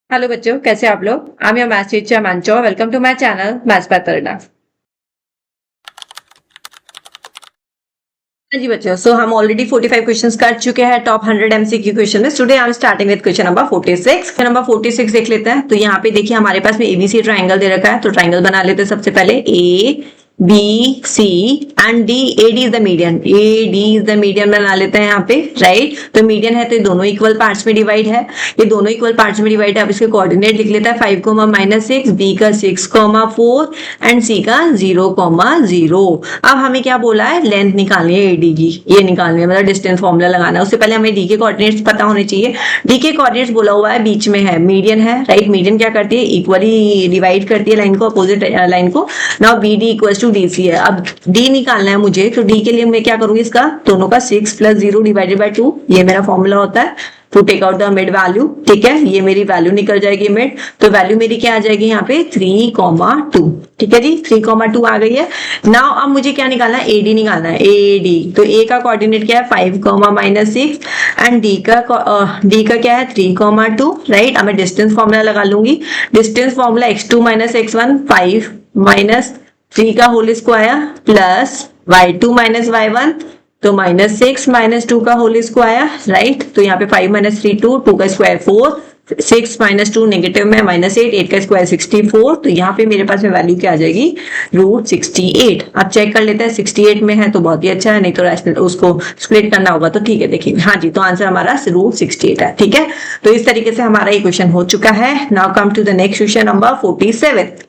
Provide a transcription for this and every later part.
Hello बच्चों, कैसे आप लोग। I am your maths teacher मंचो। Welcome to my channel maths by Taruna. हाँ जी बच्चों, सो हम ऑलरेडी 45 क्वेश्चंस कर चुके हैं टॉप 100 एमसीक्यू क्वेश्चन में। Today I am starting with question number 46। Question number 46 देख लेते हैं। तो यहाँ पे देखिए हमारे पास में एबीसी ट्राइंगल दे रखा है, तो ट्राइंगल बना लेते हैं। सबसे पहले A B C and D. A D is the median, A D is the median बना लेते हैं यहाँ पे, राइट। तो मीडियन है तो ये दोनों इक्वल पार्ट्स में डिवाइड है, ये दोनों इक्वल पार्ट्स में डिवाइड है। अब इसके कोऑर्डिनेट लिख लेता है 5,-6, बी का 6,4 एंड सी का 0,0। अब हमें क्या बोला है, लेंथ निकालनी है एडी की, ये निकालनी है, मतलब डिस्टेंस फॉर्मूला लगाना है। उससे पहले हमें डी के कोऑर्डिनेट्स पता होने चाहिए। डी के कोऑर्डिनेट्स बोला हुआ है बीच में है, मीडियन है, राइट। मीडियन क्या करती है, इक्वली डिवाइड करती है लाइन को, अपोजिट लाइन को। Now B D equals to D C है। अब डी निकालना है मुझे, तो डी के लिए मैं क्या करूंगी, इसका दोनों का 6 + 0 डिवाइडेड बाय 2, ये मेरा फॉर्मूला होता है to take out the mid value. ठीक है, ये मेरी वैल्यू निकल जाएगी मिड, तो वैल्यू मेरी क्या आ जाएगी यहाँ पे 3,2। ठीक है जी, 3,2 आ गई है। नाउ अब मुझे क्या निकालना है, एडी निकालना है, एडी। तो ए का कोऑर्डिनेट क्या है 5,-6 एंड डी का क्या है 3,2, राइट। अब मैं डिस्टेंस फॉर्मूला लगा लूंगी। डिस्टेंस फॉर्मूला x2 - x1, 5 - 3 का whole square plus y2 - y1, तो -6 - 2 का होल स्क्वायर, राइट। तो यहाँ पे 5 - 3 2, 2 का स्क्वायर 4, 6 - 2 नेगेटिव में -8, 8 का स्क्वायर 64। तो यहाँ पे मेरे पास में वैल्यू क्या आ जाएगी, √68। अब चेक कर लेते हैं, 68 में है तो बहुत ही अच्छा है, नहीं तो रैशनल उसको स्प्लिट करना होगा तो ठीक है। देखिए हाँ जी, तो आंसर हमारा √68 है। ठीक है, तो इस तरीके से हमारा ये क्वेश्चन हो चुका है। Now come to the next question number 47।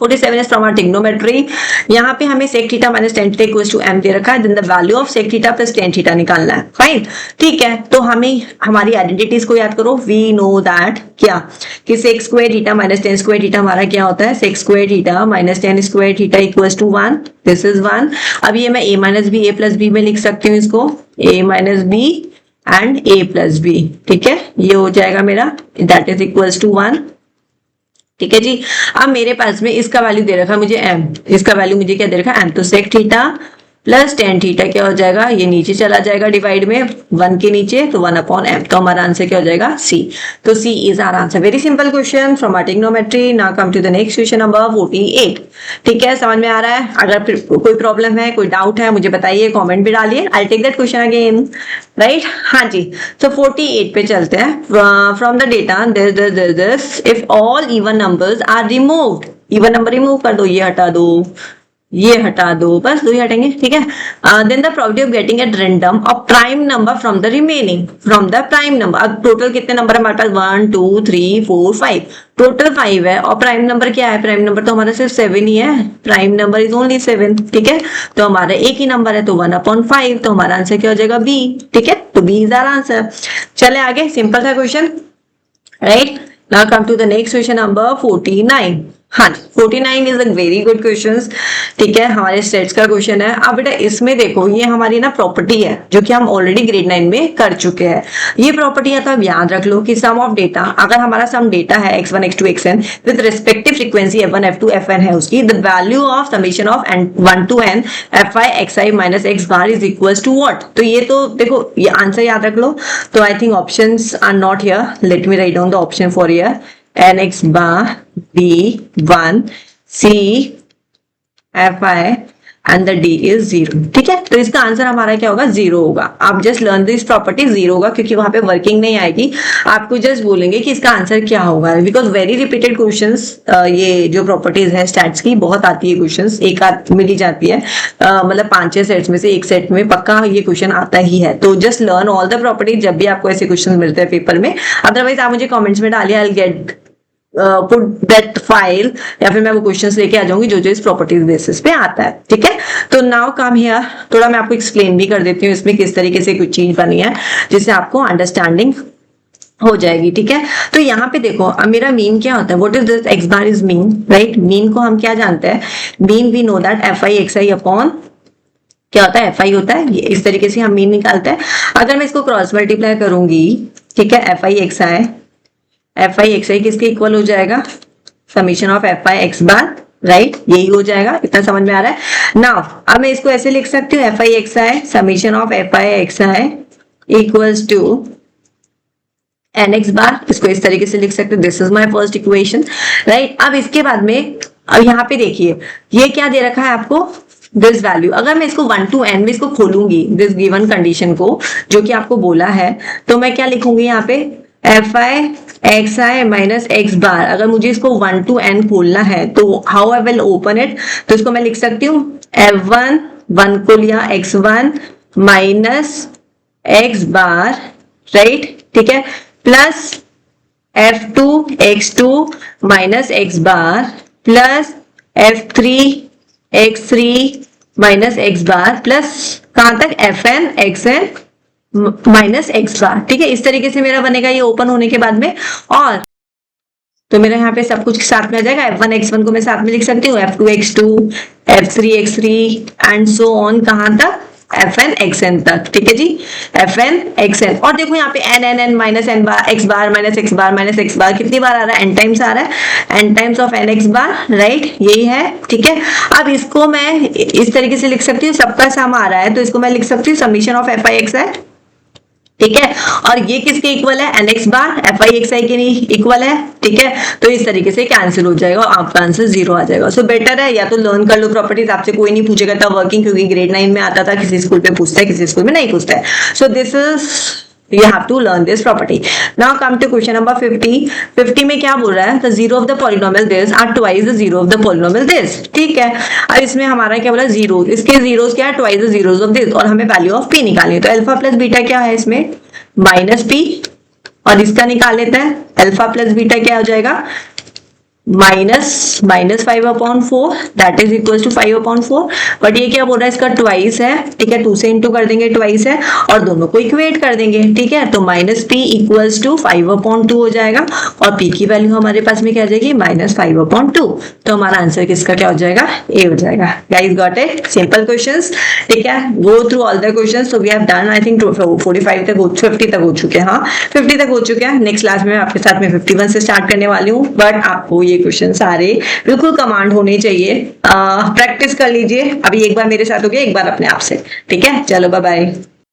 47 is from our trigonometry। यहाँ पे हमें sec theta minus tan theta equals to m दे रखा है, then the value of sec theta plus tan theta निकालना है। फाइन, ठीक है। तो हमें हमारी आइडेंटिटीज को याद करो। वी नो दैट क्या कि sec square theta minus tan square theta हमारा क्या होता है, sec square theta minus tan square theta equals to 1। This is 1। अब ये मैं a minus B, a plus B में लिख सकती हूँ इसको, a minus B and a plus B. ठीक है, ये हो जाएगा मेरा, दैट इज इक्वल्स टू 1। ठीक है जी। अब मेरे पास में इसका वैल्यू दे रखा है मुझे m, इसका वैल्यू मुझे क्या दे रखा है m, तो sec theta plus tan theta क्या हो जाएगा, ये नीचे चला जाएगा डिवाइड में 1 के नीचे, तो 1/m। तो हमारा आंसर क्या हो जाएगा c। तो c is our answer. Very simple question from our trigonometry. Now come to the next question number 48। ठीक है, समझ में आ रहा है। अगर कोई प्रॉब्लम है, कोई डाउट है, मुझे बताइए, कॉमेंट भी डालिए। I take that question again, right. हाँ जी, तो 48 पे चलते हैं। From the data this if all even numbers are removed, even number remove कर दो, ये हटा दो, ये हटा दो, बस दो ही हटेंगे। ठीक है, then the probability of getting at random a prime number from the remaining, from the prime number. अब टोटल कितने नंबर है हमारे पास, 1 2 3 4 5, टोटल 5 है। और प्राइम नंबर क्या है, प्राइम नंबर तो हमारा सिर्फ 7 ही है, प्राइम नंबर इज ओनली 7। ठीक है, तो हमारा एक ही नंबर है, तो 1/5, तो हमारा आंसर क्या हो जाएगा बी। ठीक है, तो बी इज आवर आंसर। चले आगे, सिंपल था question, right. Now come to the next question number 49। हाँ, 49 is a very good question. ठीक है, हमारे स्टेट्स का क्वेश्चन है। अब बेटा इसमें देखो, ये हमारी ना प्रॉपर्टी है जो कि हम ऑलरेडी ग्रेड 9 में कर चुके हैं। ये प्रॉपर्टी है तो आप याद रख लो कि सम ऑफ डेटा, अगर हमारा सम डेटा है x1 x2 xn with respective frequency f1 f2 fn है उसकी, the value of summation of n1 to n fi xi minus x bar is equals to what. तो ये तो देखो, ये आंसर याद रख लो। तो I think options are not here, let me write down the option for here. nx bar, b1, c fi and the d is 0। ठीक है, तो इसका आंसर हमारा क्या होगा, 0 होगा। आप जस्ट लर्न दिस प्रॉपर्टी, 0 होगा, क्योंकि वहां पे वर्किंग नहीं आएगी। आपको जस्ट बोलेंगे कि इसका आंसर क्या होगा, बिकॉज वेरी रिपीटेड क्वेश्चंस, ये जो प्रॉपर्टीज है स्टैट्स की बहुत आती है क्वेश्चंस, एक आध मिल ही जाती है, मतलब 5-6 सेट्स में से एक सेट में पक्का ये क्वेश्चन आता ही है। तो just learn all the properties जब भी आपको ऐसे क्वेश्चन मिलते हैं पेपर में। अदरवाइज आप मुझे कॉमेंट्स में डालिए, I will get put that file, या फिर मैं वो क्वेश्चंस लेके आ जाऊंगी जो जो इस प्रॉपर्टीज बेसिस पे आता है। ठीक है, तो नाउ कम हियर, थोड़ा मैं आपको एक्सप्लेन भी कर देती हूँ इसमें किस तरीके से कुछ चीज बनी है जिससे आपको अंडरस्टैंडिंग हो जाएगी। ठीक है, तो यहाँ पे देखो, अब मेरा मीन क्या होता है, what is this, X bar is mean, right. Mean को हम क्या जानते हैं, mean we know that fi xi upon क्या होता है, fi होता है। ये इस तरीके से हम मीन निकालते हैं। अगर मैं इसको क्रॉस मल्टीप्लाई करूंगी, ठीक है, fi xi किसके इक्वल हो जाएगा, summation of fi x bar, right, यही हो जाएगा। इतना समझ में आ रहा है। नाउ अब मैं इसको ऐसे लिख सकती हूँ, fi xi summation of fi xi equals to nx bar, इसको इस तरीके से लिख सकते हैं, this is my first equation, right. अब इसके बाद में अब यहाँ पे देखिए ये क्या दे रखा है आपको, दिस वैल्यू। अगर मैं इसको 1 to n में इसको खोलूंगी दिस गिवन कंडीशन को जो कि आपको बोला है, तो मैं क्या लिखूंगी यहाँ पे fi xi माइनस एक्स बार। अगर मुझे इसको 1 to n खोलना है तो how I will open it, तो इसको मैं लिख सकती हूँ f1 1 को लिया x1 माइनस एक्स बार, राइट, ठीक है, plus f2 x2 minus x bar plus f3 x3 minus x bar plus कहां तक fn xn minus x bar, ठीक है। इस तरीके से मेरा बनेगा ये ओपन होने के बाद में। और तो मेरा यहाँ पे सब कुछ साथ में आ जाएगा, f1 x1 को मैं साथ में लिख सकती हूँ, f2 x2 f3 x3 and so on कहां तक fn xn तक, ठीक है जी, fn xn। और देखो यहाँ पे n माइनस n बार x बार माइनस x बार माइनस x बार कितनी बार आ रहा है, n टाइम्स आ रहा है, n times of n x bar, right, यही है, ठीक है। अब इसको मैं इस तरीके से लिख सकती हूँ, सबका सम आ रहा है तो इसको मैं लिख सकती हूँ समीशन ऑफ fi x है, ठीक है। और ये किसके इक्वल है, nx बार fi xi के इक्वल है, ठीक है। तो इस तरीके से कैंसिल हो जाएगा और आपका आंसर 0 आ जाएगा। सो बेटर है या तो लर्न कर लो प्रॉपर्टीज, आपसे कोई नहीं पूछेगा तब वर्किंग, क्योंकि ग्रेड 9 में आता था, किसी स्कूल पे पूछता है किसी स्कूल में नहीं पूछता है। So this is you have to learn this property. Now come to question number 50. 50 में क्या बोल रहा है, the zero of the polynomial this are twice the zero of the polynomial this, ठीक है। अब इसमें हमारा क्या बोला, जीरो, इसके जीरोस क्या है, twice the zeros of this, और हमें वैल्यू ऑफ p निकालनी है। तो अल्फा प्लस बीटा क्या है इसमें, माइनस p, और इसका निकाल लेते हैं, अल्फा प्लस बीटा क्या हो जाएगा, minus 5/4 that is equal to 5/4। But ये क्या बोल रहा है, इसका ट्वाइस है, ठीक है, 2 से इंटू कर देंगे, ट्वाइस है, और दोनों को इक्वेट कर देंगे, ठीक है। तो माइनस पी इक्वल्स टू 5/2 हो जाएगा, और पी की वैल्यू हमारे पास में क्या आ जाएगी, माइनस 5/2। तो हमारा आंसर किसका क्या हो जाएगा, ए हो जाएगा। Guys got it, simple questions, ठीक है। Go through all the questions. So we have done I think 45 तक 50 तक हो चुके हैं, हाँ 50 तक हो चुके हैं। नेक्स्ट क्लास में आपके साथ में 51 से स्टार्ट करने वाली हूँ, बट आपको ये क्वेश्चन सारे बिल्कुल कमांड होने चाहिए, प्रैक्टिस कर लीजिए। अभी एक बार मेरे साथ हो गया, एक बार अपने आप से, ठीक है। चलो बाय बाय।